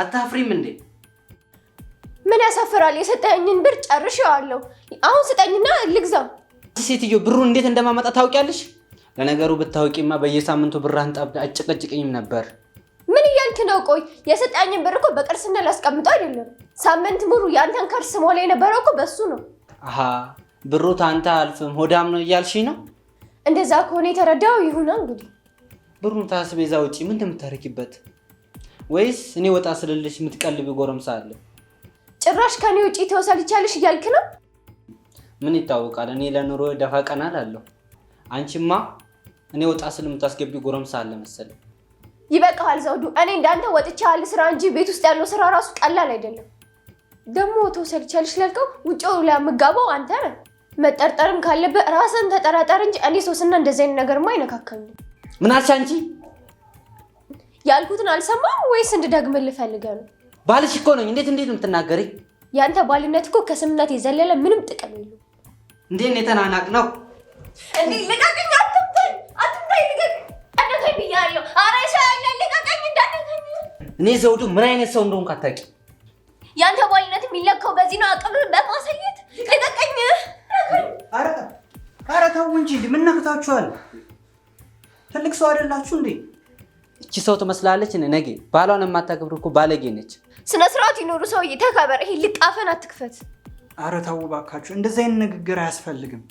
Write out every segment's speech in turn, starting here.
አታፍሪም እንዴ? ምን ያሳፍራል? የሰጠኝን ብር ጨርሼዋለሁ። አሁን ስጠኝና ልግዛ። ሴትዮ ብሩን እንዴት እንደማመጣ ታውቂያለሽ? ለነገሩ ብታውቂማ በየሳምንቱ ብራህን ጠብ አጭቀጭቅኝም ነበር። ምን እያልክ ነው? ቆይ የሰጠኝን ብር እኮ በቅርስና ላስቀምጠው አይደለም። ሳምንት ሙሉ ያንተን ከርስ ሞላ የነበረው እኮ በሱ ነው። አሃ ብሩ ታንተ አልፍም ሆዳም ነው እያልሽኝ ነው? እንደዛ ከሆነ የተረዳው ይሁና። እንግዲህ ብሩን ታስቤዛ ውጪ ምን እንደምታረኪበት? ወይስ እኔ ወጣ ስለልሽ የምትቀልቢ ጎረምሳ አለ? ጭራሽ ከኔ ውጪ ተወሰልቻለሽ እያልክ ነው? ምን ይታወቃል? እኔ ለኑሮ ደፋ ቀና አላለሁ። አንቺማ እኔ ወጣ ስል የምታስገቢ ጎረምሳ አለ መሰለኝ። ይበቃሃል ዘውዱ። እኔ እንዳንተ ወጥቼ ያለ ስራ እንጂ ቤት ውስጥ ያለው ስራ ራሱ ቀላል አይደለም። ደግሞ ተወሰልቻለሽ ላልከው ውጪው ለምጋባው አንተ ነህ። መጠርጠርም ካለበት ራስን ተጠራጠር እንጂ እኔ ሶስና እንደዚህ አይነት ነገርማ አይነካከኝም። ምን አልሽ አንቺ? ያልኩትን አልሰማም ወይስ እንድደግምልህ ፈልገህ ነው? ባልሽ እኮ ነኝ። እንዴት ነው የምትናገሪ? ያንተ ባልነት እኮ ከስምነት የዘለለ ምንም ጥቅም የለውም። እንዴት ነው የተናናቅ ነው? እንዴ ልቀቀኝ! አትምታኝ! ልቀቀኝ ብያለሁ። ኧረ ሻለ ልቀቀኝ! እንዳትነካኝ! እኔ ዘውዱ ምን አይነት ሰው እንደሆንኩ አታውቂ። ያንተ ባልነት የሚለካው በዚህ ነው፣ አቅምን በማሳየት። ልቀቀኝ! ኧረ ተው እንጂ ምን ነክታችኋል? ትልቅ ሰው አይደላችሁ እንዴ? እቺ ሰው ትመስላለች። ነገ ባሏን የማታከብር እኮ ባለጌ ነች። ስነ ስርዓት ይኖሩ ሰውዬ፣ ተከበር። ይሄ ልጣፈን አትክፈት። ኧረ ተው እባካችሁ፣ እንደዚህ አይነት ንግግር አያስፈልግም።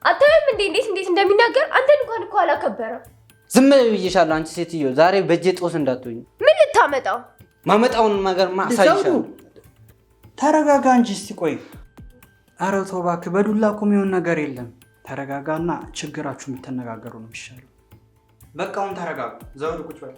አታይም እንዴ እንዴት እንደሚናገር? አንተን እንኳን እኮ አላከበረም። ዝም ብዬሻለሁ። አንቺ ሴትዮ ዛሬ በእጄ ጦስ እንዳትሆኝ። ምን ልታመጣው? ማመጣውን ነገር ማሳይሻለሁ። ተረጋጋ እንጂ እስቲ ቆይ። ኧረ ተው እባክህ፣ በዱላ እኮ የሚሆን ነገር የለም። ተረጋጋና ችግራችሁ የምትነጋገሩ ነው የሚሻለው። በቃ አሁን ተረጋጋ። ዘውዱ ቁጭ በል።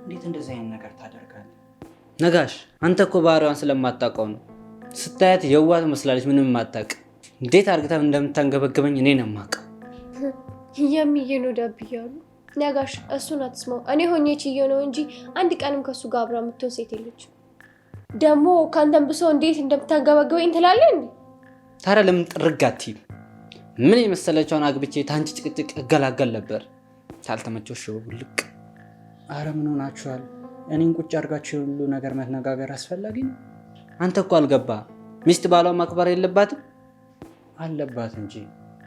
እንዴት እንደዚህ አይነት ነገር ታደርጋለህ? ነጋሽ አንተ እኮ ባህሪዋን ስለማታውቀው ነው። ስታያት የዋህ ትመስላለች፣ ምንም የማታውቅ። እንዴት አድርግታ እንደምታንገበግበኝ እኔ ነው የማውቀው። የሚዬ ነው ዳብያሉ። ነጋሽ እሱን አትስማው። እኔ ሆኜ ችዬ ነው እንጂ አንድ ቀንም ከሱ ጋር አብራ የምትሆን ሴት የለች። ደግሞ ካንተም ብሶ እንዴት እንደምታንገበግበኝ ትላለህ እንዴ? ታዲያ ለምን ጥርግ አትይም? ምን የመሰለችውን አግብቼ ታንቺ ጭቅጭቅ እገላገል ነበር። ታልተመቸው ሽው ልቅ። አረ ምን ሆናችኋል? እኔን ቁጭ አድርጋችሁ ሁሉ ነገር መነጋገር አስፈላጊ ነው? አንተ እኮ አልገባ። ሚስት ባሏን ማክበር የለባትም? አለባት እንጂ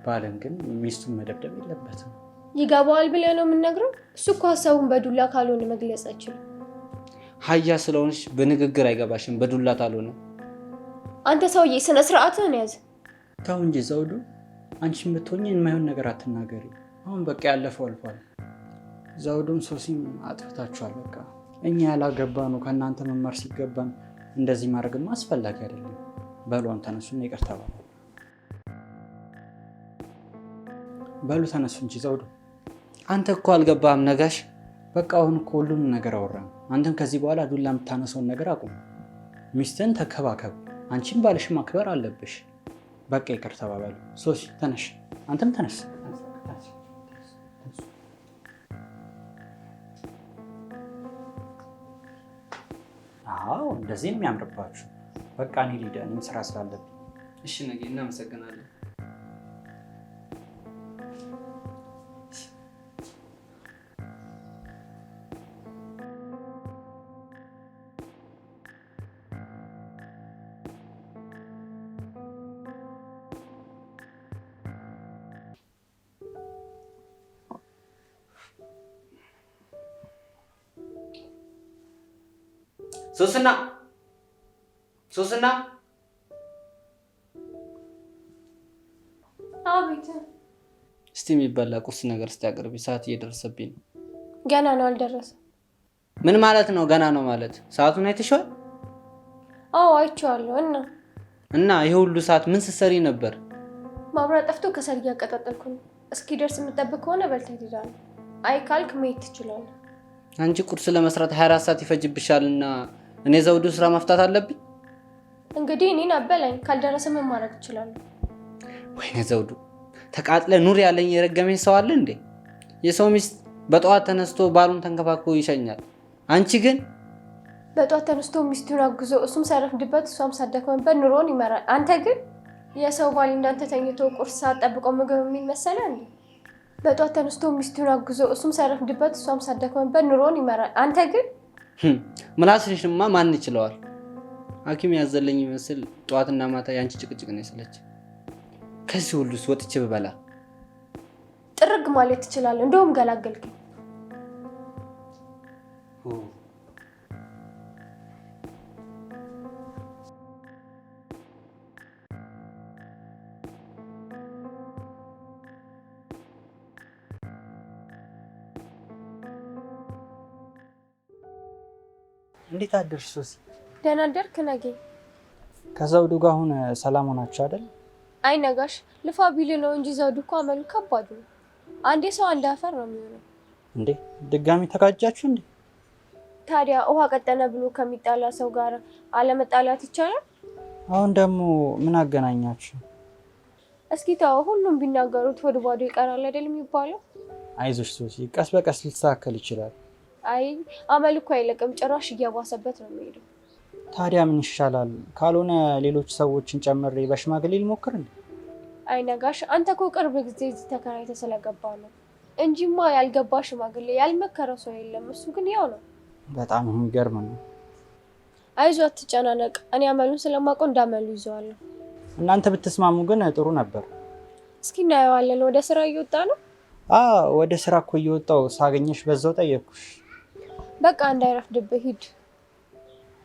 ባልን ግን ሚስቱን መደብደብ የለበትም። ይገባዋል ብለህ ነው የምንነግረው? እሱ እኮ ሀሳቡን በዱላ ካልሆነ መግለጽ አይችልም። ሀያ ስለሆንሽ በንግግር አይገባሽም፣ በዱላ ካልሆነ። አንተ ሰውዬ ስነ ስርዓትህን ያዝ። ተው እንጂ ዘውዱ፣ አንቺም ብትሆኚ የማይሆን ነገር አትናገሪ። አሁን በቃ ያለፈው አልፏል። ዘውዱም ሶሲም አጥፍታችኋል። በቃ እኛ ያላገባ ነው ከእናንተ መማር ሲገባን እንደዚህ ማድረግማ አስፈላጊ አይደለም። በሏን ተነሱና ይቅርታ በሉ። ተነሱ እንጂ ዘውዱ። አንተ እኮ አልገባህም ነጋሽ። በቃ አሁን እኮ ሁሉንም ነገር አወራን። አንተም ከዚህ በኋላ ዱላ የምታነሰውን ነገር አቁም። ሚስትን ተከባከብ። አንቺም ባልሽ ማክበር አለብሽ። በቃ ይቅርታ ተባባሉ። ሶሲ ተነሽ፣ አንተም ተነስ። አዎ እንደዚህ ነው የሚያምርባችሁ። በቃ እኔ ልሂድ፣ እኔም ስራ ስላለብኝ። እሺ ነገ እናመሰግናለን። ሶስና አቤት። እስቲ የሚበላ ቁርስ ነገር አቅርቢ። ሰዓት እየደረሰብኝ ነው። ገና ነው አልደረሰም። ምን ማለት ነው ገና ነው ማለት? ሰዓቱን አይተሽዋል? አዎ አይቼዋለሁ። እና ይሄ ሁሉ ሰዓት ምን ስትሰሪ ነበር? ማብራት ጠፍቶ ከሰል እያቀጣጠልኩ ነው። እስኪደርስ የምጠብቅ ከሆነ በልተህ ትሄዳለህ። አይ ካልክ መሄድ ትችላለህ። አንቺ ቁርስ ለመስራት 24 ሰዓት ይፈጅብሻልና እኔ ዘውዱ ስራ መፍታት አለብኝ? እንግዲህ እኔን አበላኝ። ካልደረሰ ምን ማድረግ እችላለሁ? ወይኔ ዘውዱ፣ ተቃጥለ ኑር ያለኝ የረገመኝ ሰው አለ እንዴ? የሰው ሚስት በጠዋት ተነስቶ ባሉን ተንከባክቦ ይሸኛል። አንቺ ግን በጧት ተነስቶ ሚስቱን አግዞ እሱም ሳይረፍድበት እሷም ሳትደክምበት ኑሮን ይመራል። አንተ ግን የሰው ባል እንዳንተ ተኝቶ ቁርስ ሳትጠብቀው ምግብ የሚል መሰለህ እንዴ? በጧት ተነስቶ ሚስቱን አግዞ እሱም ሳይረፍድበት እሷም ሳትደክምበት ኑሮን ይመራል። አንተ ግን ምላስሽንማ ማን ይችለዋል? ሐኪም ያዘለኝ ይመስል ጧትና ማታ ያንቺ ጭቅጭቅ ነው የሰለች። ከዚህ ሁሉስ ወጥቼ ብበላ ጥርግ ማለት ትችላለህ። እንደውም ገላገልከኝ። እንዴት አደርሽ ሶሲ? ደህና አደርክ ነጌ? ከዘውዱ ጋር አሁን ሰላም ሆናችሁ አይደል? አይ ነጋሽ፣ ልፋ ቢል ነው እንጂ ዘውዱ እኮ አመሉ ከባድ ነው። አንዴ ሰው አንድ አፈር ነው የሚሆነው። እንዴ ድጋሚ ተጋጃችሁ እንዴ? ታዲያ ውሃ ቀጠነ ብሎ ከሚጣላ ሰው ጋር አለመጣላት ይቻላል? አሁን ደግሞ ምን አገናኛችሁ? እስኪ ተው፣ ሁሉም ቢናገሩት ወደ ባዶ ይቀራል አይደል የሚባለው? አይዞሽ ሶሲ፣ ቀስ በቀስ ሊስተካከል ይችላል። አይ አመል እኮ አይለቅም፣ ጭራሽ እየባሰበት ነው የሚሄደው። ታዲያ ምን ይሻላል? ካልሆነ ሌሎች ሰዎችን ጨምሬ በሽማግሌ ልሞክር እንዴ? አይ ነጋሽ፣ አንተ እኮ ቅርብ ጊዜ እዚህ ተከራይተህ ስለገባ ነው እንጂማ ያልገባ ሽማግሌ ያልመከረው ሰው የለም። እሱ ግን ያው ነው። በጣም የሚገርም ነው። አይዞ አትጨናነቅ፣ እኔ አመሉን ስለማውቀው እንዳመሉ ይዘዋለሁ። እናንተ ብትስማሙ ግን ጥሩ ነበር። እስኪ እናየዋለን። ወደ ስራ እየወጣ ነው? ወደ ስራ እኮ እየወጣሁ ሳገኘሽ በዛው ጠየቅኩሽ። በቃ እንዳይረፍድብህ ሂድ።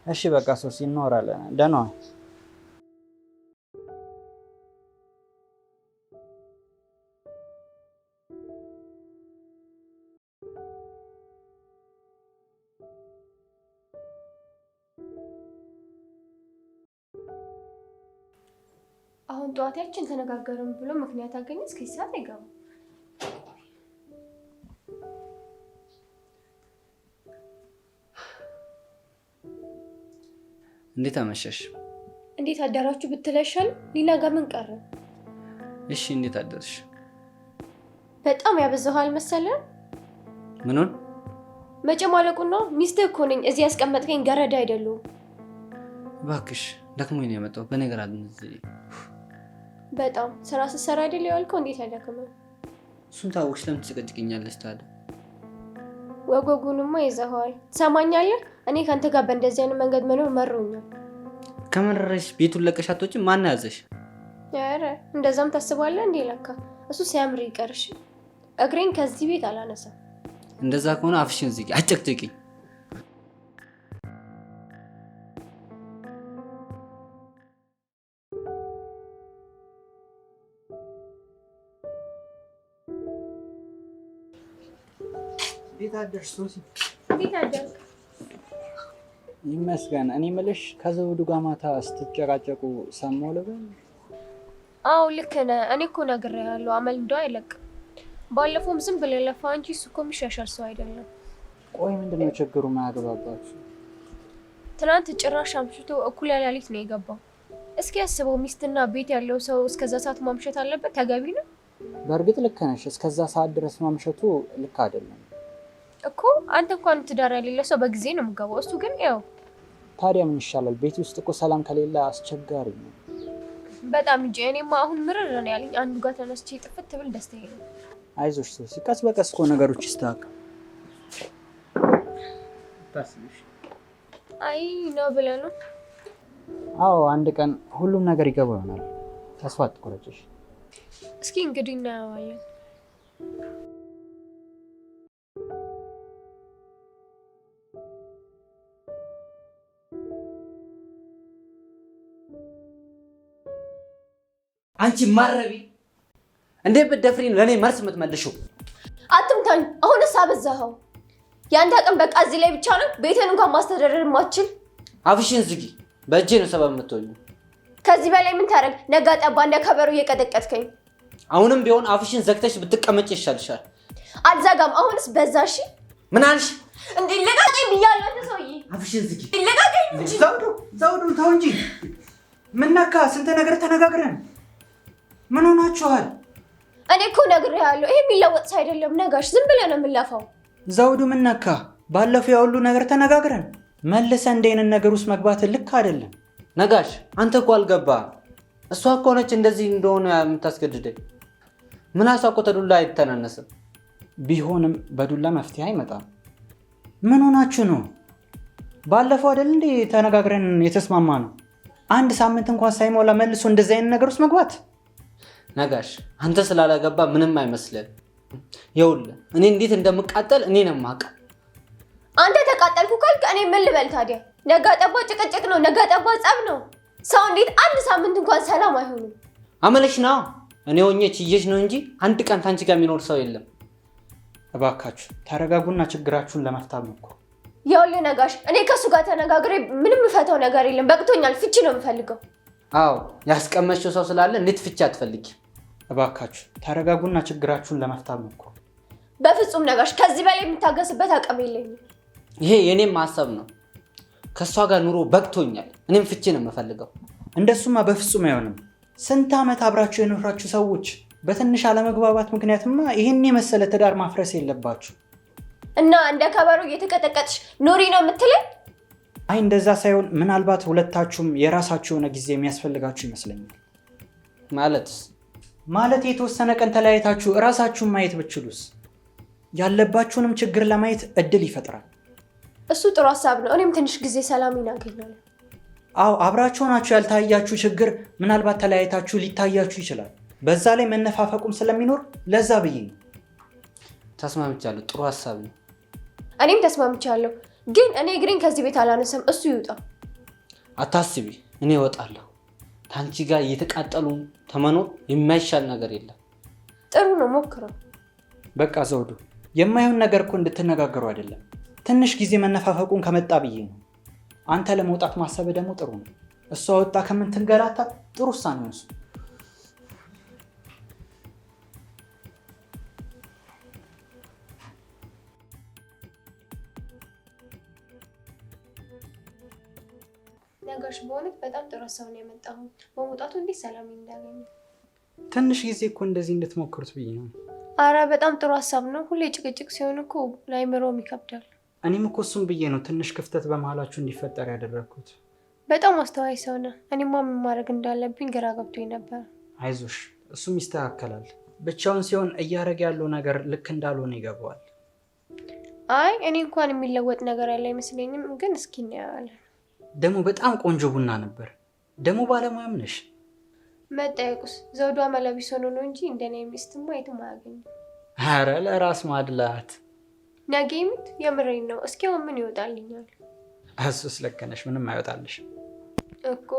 እሺ በቃ ሶሲ፣ እናወራለን። ደህና ዋይ። አሁን ጠዋታችን ተነጋገርን ብሎ ምክንያት አገኘ። እስከ ሰዓት አይገባም። እንዴት አመሸሽ? እንዴት አዳራችሁ ብትለሻል? ሊነጋ ምን ቀረ? እሺ እንዴት አደርሽ? በጣም ያበዛሃል መሰለህ። ምኑን? መጨማለቁ ነው። ሚስትህ እኮ ነኝ። እዚህ ያስቀመጥከኝ ገረድ አይደለሁም። እባክሽ ደክሞኝ ነው የመጣው። በነገር አልነዚህ በጣም ስራ ስትሰራ አይደል ያልከው? እንዴት ያደክመው? እሱን ታውቅሽ ለምን ትጨቀጭቅኛለሽ ታዲያ? ወጎጉንማ ይዘኸዋል። ትሰማኛለህ? እኔ ከአንተ ጋር በእንደዚህ አይነት መንገድ መኖር መሮኛል። ከመረረሽ ቤቱን ለቀሽ አትወጪም? ማን ያዘሽ? ኧረ እንደዛም ታስባለህ እንዴ? ለካ እሱ ሲያምር ይቀርሽ። እግሬን ከዚህ ቤት አላነሳም። እንደዛ ከሆነ አፍሽን ዝጊ፣ አጨቅጭቂኝ። እንዴት አደርሽ ሶሲ? እንዴት አደርክ? ይመስገን። እኔ የምልሽ ከዘውዱ ጋር ማታ ስትጨቃጨቁ ሰማሁ ልበል? አዎ ልክ ነህ። እኔ እኮ ነግሬሃለሁ፣ አመል እንደው አይለቅም። ባለፈውም ዝም ብለህ ለፋ እንጂ እሱ እኮ የሚሻሻል ሰው አይደለም። ቆይ ምንድነው ችግሩ? ማያገባባችሁ? ትናንት ጭራሽ አምሽቶ እኩለ ሌሊት ነው የገባው። እስኪ ያስበው፣ ሚስትና ቤት ያለው ሰው እስከዛ ሰዓት ማምሸት አለበት? ተገቢ ነው? በእርግጥ ልክ ነሽ። እስከዛ ሰዓት ድረስ ማምሸቱ ልክ አይደለም እኮ። አንተ እንኳን ትዳር የሌለ ሰው በጊዜ ነው የምገባው፣ እሱ ግን ያው። ታዲያ ምን ይሻላል? ቤት ውስጥ እኮ ሰላም ከሌለ አስቸጋሪ ነው በጣም እንጂ። እኔማ አሁን ምርር ነው ያለኝ። አንዱ ጋር ተነስቼ ጥፍት ብል ደስታዬ ነው። አይዞሽ ሶሲ፣ ቀስ በቀስ እኮ ነገሮች ይስተካከሉ። አይ ነው ብለህ ነው? አዎ አንድ ቀን ሁሉም ነገር ይገባ ይሆናል። ተስፋ አትቆረጭሽ። እስኪ እንግዲህ እናየዋለን። አንቺ ማረቢ፣ እንዴት ብትደፍሪ ነው ለኔ መልስ የምትመልሺው? አትምታኝ። አሁንስ አበዛኸው። ያንተ አቅም በቃ እዚህ ላይ ብቻ ነው። ቤትን እንኳን ማስተዳደር ማትችል። አፍሽን ዝጊ። በእጄ ነው ሰበብ የምትሆኚው። ከዚህ በላይ ምን ታደርግ? ነጋ ጠባ እንደ ከበሩ እየቀጠቀጥከኝ። አሁንም ቢሆን አፍሽን ዘግተሽ ብትቀመጭ ይሻልሻል። አልዘጋም። አሁንስ በዛ። እሺ ምን አልሽ? እንዴ ልቀቀኝ ብያለሁ። አንተ ሰውዬ አፍሽን ዝጊ። ልቀቀኝ እንጂ። ዘውዱ ተው እንጂ። ምን ነካ? ስንት ነገር ተነጋግረን ምን ሆናችኋል? እኔ እኮ ነግሬሃለሁ፣ ይሄ የሚለወጥ አይደለም። ነጋሽ ዝም ብለህ ነው የምንለፋው። ዘውዱ ምን ነካ? ባለፈው ያው ሁሉ ነገር ተነጋግረን። መልሰ እንደይነ ነገር ውስጥ መግባት ልክ አይደለም። ነጋሽ አንተ እኮ አልገባህም። እሷ እኮ ነች እንደዚህ እንደሆነ የምታስገድደኝ። ምላሷ እኮ ተዱላ አይተናነስም። ቢሆንም በዱላ መፍትሄ አይመጣም። ምን ሆናችሁ ነው? ባለፈው አይደል እንዴ ተነጋግረን የተስማማ ነው? አንድ ሳምንት እንኳን ሳይሞላ መልሶ እንደዚህ አይነት ነገር ውስጥ መግባት። ነጋሽ አንተ ስላላገባ ምንም አይመስልም። ይኸውልህ እኔ እንዴት እንደምቃጠል እኔ ነው የማውቀው። አንተ ተቃጠልኩ ካልክ እኔ ምን ልበል ታዲያ? ነጋ ጠባ ጭቅጭቅ ነው፣ ነጋ ጠባ ጸብ ነው። ሰው እንዴት አንድ ሳምንት እንኳን ሰላም አይሆንም? አመለሽ ነው። እኔ ሆኜ ችዬሽ ነው እንጂ አንድ ቀን ታንቺ ጋር የሚኖር ሰው የለም። እባካችሁ ተረጋጉና ችግራችሁን ለመፍታት ሞክሩ። ይኸውልህ ነጋሽ እኔ ከሱ ጋር ተነጋግሬ ምንም ፈተው ነገር የለም። በቅቶኛል። ፍቺ ነው የምፈልገው። አዎ ያስቀመጥሽው ሰው ስላለ እንዴት ፍቺ አትፈልጊ? እባካችሁ ተረጋጉና ችግራችሁን ለመፍታት ሞክሩ። በፍጹም ነጋሽ ከዚህ በላይ የምታገስበት አቅም የለኝም። ይሄ የኔም ሀሳብ ነው። ከሷ ጋር ኑሮ በቅቶኛል። እኔም ፍቺ ነው የምፈልገው። እንደሱማ በፍጹም አይሆንም። ስንት ዓመት አብራችሁ የኖራችሁ ሰዎች በትንሽ አለመግባባት ምክንያትማ ይሄን የመሰለ ትዳር ማፍረስ የለባችሁ። እና እንደ ከበሮ እየተቀጠቀጥሽ ኑሪ ነው የምትለኝ? አይ እንደዛ ሳይሆን ምናልባት ሁለታችሁም የራሳችሁ የሆነ ጊዜ የሚያስፈልጋችሁ ይመስለኛል። ማለት የተወሰነ ቀን ተለያይታችሁ እራሳችሁን ማየት ብትችሉስ? ያለባችሁንም ችግር ለማየት እድል ይፈጥራል። እሱ ጥሩ ሀሳብ ነው። እኔም ትንሽ ጊዜ ሰላም እናገኛለን። አዎ አብራችሁ ናችሁ ያልታያችሁ ችግር ምናልባት ተለያይታችሁ ሊታያችሁ ይችላል። በዛ ላይ መነፋፈቁም ስለሚኖር ለዛ ብዬ ነው። ተስማምቻለሁ። ጥሩ ሀሳብ ነው። እኔም ተስማምቻለሁ። ግን እኔ እግሬን ከዚህ ቤት አላነሳም። እሱ ይውጣ። አታስቢ፣ እኔ እወጣለሁ። ታንቺ ጋር እየተቃጠሉ ተመኖር የማይሻል ነገር የለም። ጥሩ ነው፣ ሞክረው። በቃ ዘውዱ የማይሆን ነገር እኮ እንድትነጋገሩ አይደለም። ትንሽ ጊዜ መነፋፈቁን ከመጣ ብዬ ነው። አንተ ለመውጣት ማሰብ ደግሞ ጥሩ ነው። እሷ ወጣ ከምትንገላታ ጥሩ ውሳኔ ነው እሱ። ነጋሽ በእውነት በጣም ጥሩ ሀሳብ ነው የመጣው። በመውጣቱ እንዴት ሰላም እንዳገኘ። ትንሽ ጊዜ እኮ እንደዚህ እንድትሞክሩት ብዬ ነው። አረ በጣም ጥሩ ሀሳብ ነው። ሁሌ ጭቅጭቅ ሲሆን እኮ ላይምሮም ይከብዳል። እኔም እኮ እሱም ብዬ ነው ትንሽ ክፍተት በመሀላችሁ እንዲፈጠር ያደረግኩት። በጣም አስተዋይ ሰው ነህ። እኔማ ምን ማድረግ እንዳለብኝ ግራ ገብቶኝ ነበር። አይዞሽ፣ እሱም ይስተካከላል። ብቻውን ሲሆን እያደረገ ያለው ነገር ልክ እንዳልሆነ ይገባዋል። አይ እኔ እንኳን የሚለወጥ ነገር ያለ አይመስለኝም፣ ግን እስኪ እናያለን። ደግሞ በጣም ቆንጆ ቡና ነበር። ደግሞ ባለሙያም ነሽ። መጠየቁስ ዘውዷ መለቢስ ሆኖ ነው እንጂ እንደኔ ሚስትማ የትም አያገኝም። ኧረ ለራስ ማድላት። ነገ ይምት የምሬን ነው። እስኪ አሁን ምን ይወጣልኛል? እሱስ ልክ ነሽ፣ ምንም አይወጣልሽ እኮ።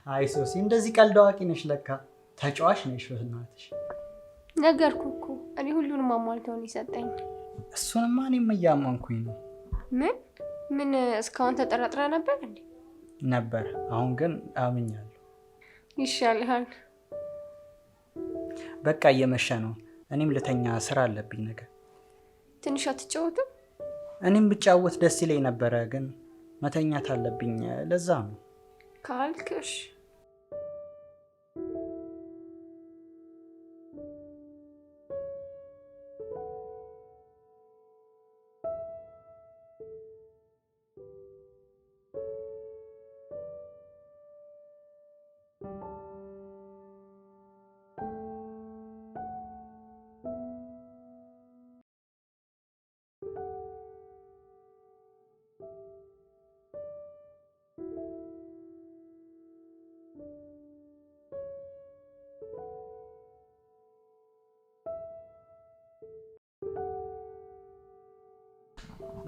አይ ሶሲ እንደዚህ ቀልድ አዋቂ ነሽ ለካ። ተጫዋች ነሽ በእናትሽ። ነገርኩህ እኮ እኔ ሁሉንም አሟልተውን ይሰጠኝ። እሱንማ እኔም እያመንኩኝ ነው። ምን እስካሁን ተጠራጥራ ነበር እንዴ? ነበር። አሁን ግን አምኛለሁ። ይሻልሃል። በቃ እየመሸ ነው። እኔም ልተኛ፣ ስራ አለብኝ ነገር። ትንሽ አትጫወቱም? እኔም ብጫወት ደስ ይለኝ ነበረ፣ ግን መተኛት አለብኝ። ለዛ ነው ካልክሽ።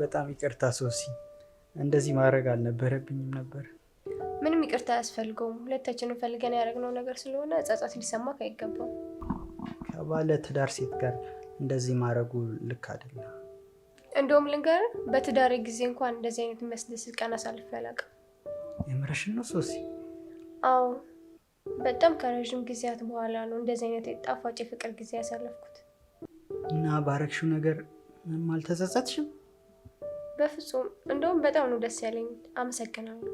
በጣም ይቅርታ ሶሲ፣ እንደዚህ ማድረግ አልነበረብኝም ነበር። ምንም ይቅርታ አያስፈልገውም። ሁለታችንን ፈልገን ያደረግነው ነገር ስለሆነ ጸጸት ሊሰማክ አይገባም። ከባለ ትዳር ሴት ጋር እንደዚህ ማድረጉ ልክ አይደለም። እንደውም ልንገርህ፣ በትዳሬ ጊዜ እንኳን እንደዚህ አይነት የሚያስደስት ቀን አሳልፌ አላውቅም። የምርሽን ነው ሶሲ? አዎ፣ በጣም ከረዥም ጊዜያት በኋላ ነው እንደዚህ አይነት ጣፋጭ የፍቅር ጊዜ ያሳለፍኩት። እና ባረግሽው ነገር ምንም አልተጸጸትሽም? በፍጹም። እንደውም በጣም ነው ደስ ያለኝ። አመሰግናለሁ።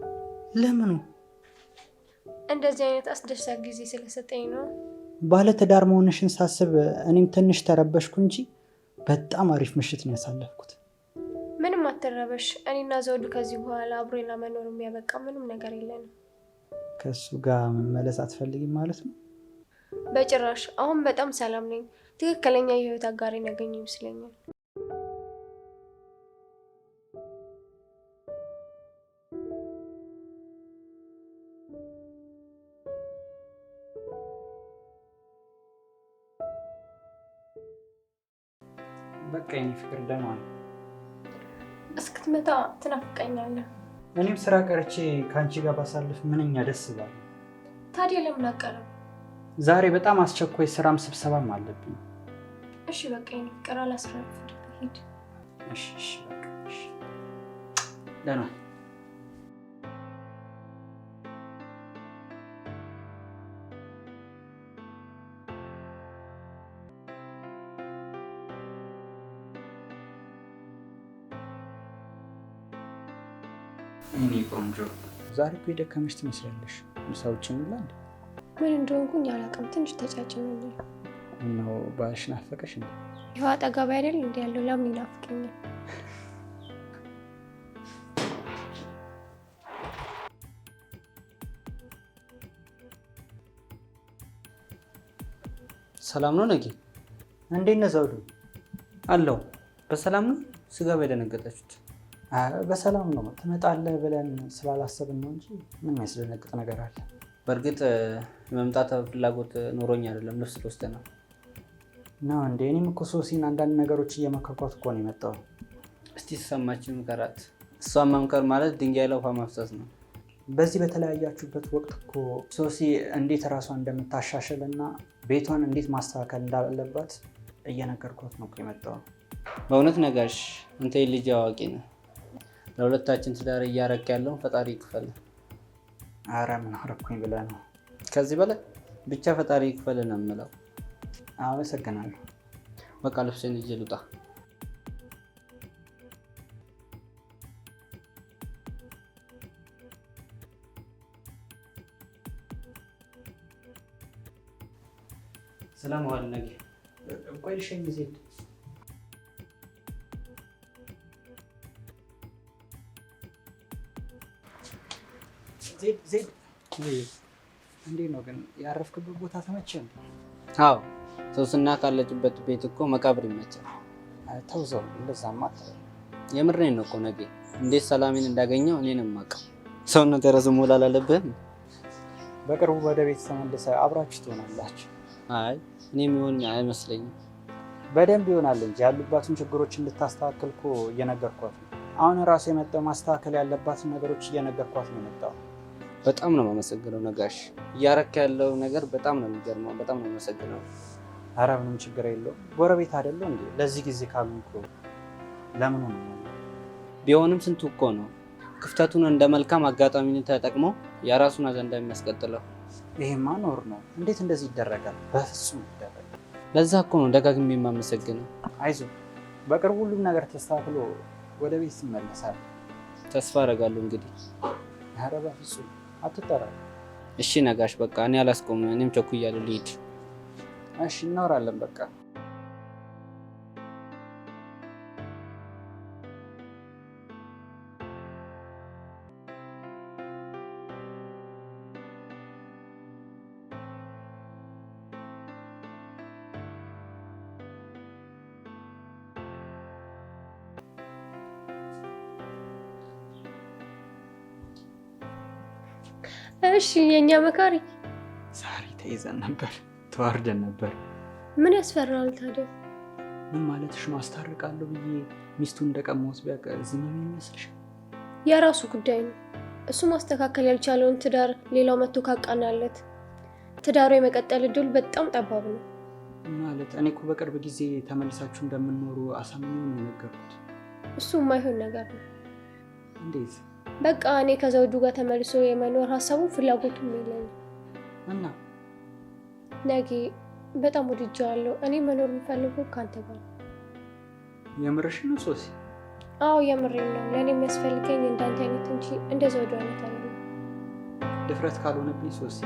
ለምኑ? እንደዚህ አይነት አስደሳች ጊዜ ስለሰጠኝ ነው። ባለ ትዳር መሆንሽን ሳስብ እኔም ትንሽ ተረበሽኩ እንጂ በጣም አሪፍ ምሽት ነው ያሳለፍኩት። ምንም አትረበሽ። እኔና ዘውዱ ከዚህ በኋላ አብሮና መኖር የሚያበቃ ምንም ነገር የለንም። ከእሱ ጋር መመለስ አትፈልጊም ማለት ነው? በጭራሽ። አሁን በጣም ሰላም ነኝ። ትክክለኛ የህይወት አጋሬን ያገኘ ይመስለኛል። በቃ የኔ ፍቅር ደህና ነው። እስክትመጣ ትናፍቀኛለህ። እኔም ስራ ቀርቼ ከአንቺ ጋር ባሳልፍ ምንኛ ደስ ይላል። ታዲያ ለምን አቀረብ? ዛሬ በጣም አስቸኳይ ስራም ስብሰባም አለብኝ። እሺ በቃ የኔ ፍቅር አላስረፍድ፣ ሂድ። እሺ በቃ እሺ። ደህና እኔ ቆንጆ፣ ዛሬ እኮ የደከመሽ ትመስላለሽ። ምሳ ውጭ እንብላ እንዴ? ምን እንደሆንኩኝ አላውቅም። ትንሽ ተጫጭኖኛል። ነው ባልሽ ናፈቀሽ እንዴ? ይኸው አጠገቤ አይደል እንዴ ያለው? ለምን ይናፍቀኛል? ሰላም ነው ነጌ? እንዴት ነህ ዘውዱ? አለው። በሰላም ነው? ስገባ የደነገጠችሁት? በሰላም ነው። ትመጣለህ ብለን ስላላሰብን ነው እንጂ ምን የሚያስደነግጥ ነገር አለ? በእርግጥ የመምጣት ፍላጎት ኖሮኝ አይደለም፣ ልብስ ልወስድ ነው። ነው እንዴ? እኔም እኮ ሶሲን አንዳንድ ነገሮች እየመከርኳት እኮ ነው የመጣው። እስቲ ተሰማችን ምከራት። እሷን መምከር ማለት ድንጋይ ላይ ውሃ ማፍሰስ ነው። በዚህ በተለያያችሁበት ወቅት እኮ ሶሲ እንዴት እራሷን እንደምታሻሽል እና ቤቷን እንዴት ማስተካከል እንዳለባት እየነገርኳት ነው የመጣው። በእውነት ነጋሽ፣ አንተ ልጅ አዋቂ ነህ። ለሁለታችን ትዳር እያረክ ያለውን ፈጣሪ ይክፈል። አረ ምን አረኩኝ ብለህ ነው? ከዚህ በላይ ብቻ ፈጣሪ ይክፈል ነው የምለው። አመሰግናለሁ። በቃ ልብሴን ይዤ ልውጣ። ሰላም ዋል ነጌ። ቆይ ልሸኝ ዜድ። ዜድ እንዴት ነው ግን ያረፍክበት ቦታ ተመቸህ? አዎ፣ ሶስና ካለችበት ቤት እኮ መቃብር ይመቻል። ተውዘው እንደዛማ። የምሬን ነው እኮ ነጌ። እንዴት ሰላሜን እንዳገኘው እኔን የማውቀው። ሰውነት የረዝ ሞላል አለብህም። በቅርቡ ወደ ቤት ተመልሰህ አብራችሁ ትሆናላችሁ። አይ እኔ የሚሆን አይመስለኝም። በደንብ ይሆናል እንጂ ያሉባትን ችግሮች እንድታስተካክል እኮ እየነገርኳት ነው። አሁን ራሱ የመጣው ማስተካከል ያለባትን ነገሮች እየነገርኳት ነው የመጣው። በጣም ነው የማመሰግነው ነጋሽ። እያረክ ያለው ነገር በጣም ነው የሚገርመው። በጣም ነው የማመሰግነው። ኧረ ምንም ችግር የለውም። ጎረቤት አይደለው እንዴ? ለዚህ ጊዜ ካሉ እኮ ለምን ሆነ? ቢሆንም ስንቱ እኮ ነው ክፍተቱን እንደ መልካም አጋጣሚ ተጠቅሞ የራሱን አጀንዳ የሚያስቀጥለው። ይሄማ ኖር ነው። እንዴት እንደዚህ ይደረጋል? በፍጹም ይደረጋል። ለዛ እኮ ነው ደጋግሜ የማመሰግነው። አይዞህ፣ በቅርቡ ሁሉም ነገር ተስተካክሎ ወደ ቤት ትመለሳለህ። ተስፋ አደርጋለሁ እንግዲህ። ኧረ በፍጹም አትጠራጠር። እሺ ነጋሽ፣ በቃ እኔ አላስቆምም። እኔም ቸኩያለሁ ልሂድ። እሺ እናወራለን በቃ። እሺ የኛ መካሪ፣ ዛሬ ተይዘን ነበር፣ ተዋርደን ነበር። ምን ያስፈራል ታዲያ? ምን ማለትሽ ነው? አስታርቃለሁ ብዬ ሚስቱን እንደቀማሁት ቢያውቅ ዝም የሚመስልሽ? የራሱ ጉዳይ ነው። እሱ ማስተካከል ያልቻለውን ትዳር ሌላው መጥቶ ካቃናለት ትዳሩ የመቀጠል እድል በጣም ጠባብ ነው። ማለት እኔ እኮ በቅርብ ጊዜ ተመልሳችሁ እንደምንኖሩ አሳምኜው ነው የነገርኩት። እሱ የማይሆን ነገር ነው። እንዴት? በቃ እኔ ከዘውዱ ጋር ተመልሶ የመኖር ሀሳቡን ፍላጎቱም የለኝም እና ነጌ በጣም ወድጄዋለሁ። እኔ መኖር የምፈልገው ከአንተ ጋር። የምርሽ ነው ሶሲ? አዎ የምሬን ነው። ለእኔ የሚያስፈልገኝ እንዳንተ አይነት እንጂ እንደ ዘውዱ አይነት አይደለም። ድፍረት ካልሆነብኝ ሶሲ፣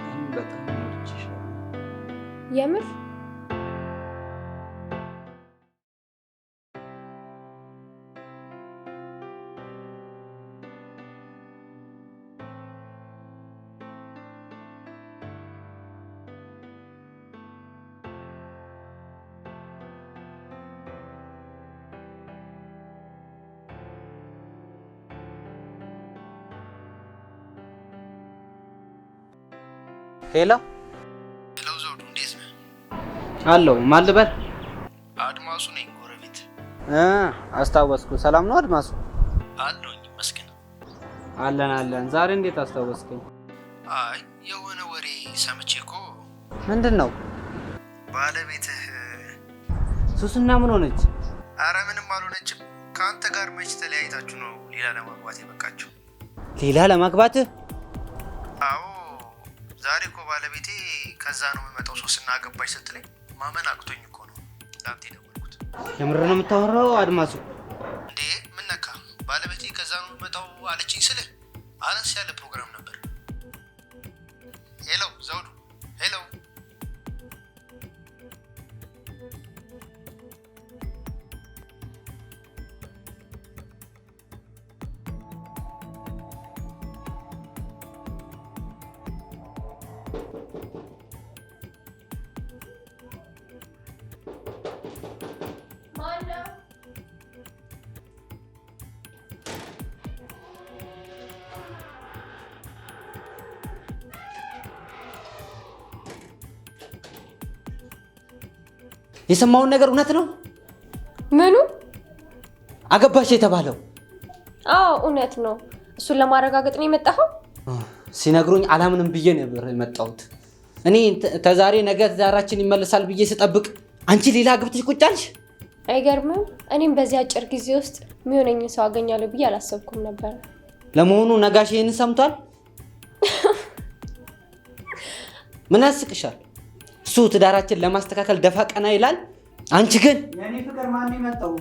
እኔም በጣም ወድጄሻለሁ። የምር? ሄሎ ሄሎ ዘውዱ፣ እንዴት ነህ? አለው። ማን ልበል? አድማሱ ነኝ፣ ጎረቤት። አስታወስኩ። ሰላም ነው አድማሱ? አለሁኝ ይመስገን። አለን። ዛሬ እንዴት አስታወስከኝ? አይ የሆነ ወሬ ሰምቼ እኮ። ምንድን ነው? ባለቤትህ ሱስና ምን ሆነች? አረ ምንም አልሆነችም። ከአንተ ጋር መች ተለያይታችሁ ነው ሌላ ለማግባት የበቃችሁ? ሌላ ለማግባትህ? አዎ ዛሬ እኮ ባለቤቴ ከዛ ነው የምመጣው ሶስና አገባች ስትለኝ ማመን አቅቶኝ እኮ ነው ለአንተ የደወልኩት። የምር ነው የምታወራው አድማሱ? እንዴ ምን ነካ? ባለቤቴ ከዛ ነው የምመጣው አለችኝ ስልህ አነስ ያለ ፕሮግራም ነበር። ሄሎ ዘውዱ፣ ሄሎ። የሰማውን ነገር እውነት ነው? ምኑ? አገባሽ የተባለው? አዎ እውነት ነው። እሱን ለማረጋገጥ ነው የመጣኸው? ሲነግሩኝ አላምንም ብዬ ነበር የመጣሁት። እኔ ተዛሬ ነገ ትዳራችን ይመለሳል ብዬ ስጠብቅ አንቺ ሌላ አግብተሽ ቁጭ አልሽ። አይገርምም? እኔም በዚህ አጭር ጊዜ ውስጥ የሚሆነኝ ሰው አገኛለሁ ብዬ አላሰብኩም ነበር። ለመሆኑ ነጋሽ ይህን ሰምቷል? ምን ያስቅሻል? እሱ ትዳራችን ለማስተካከል ደፋ ቀና ይላል። አንቺ ግን የኔ ፍቅር ማን የመጣው?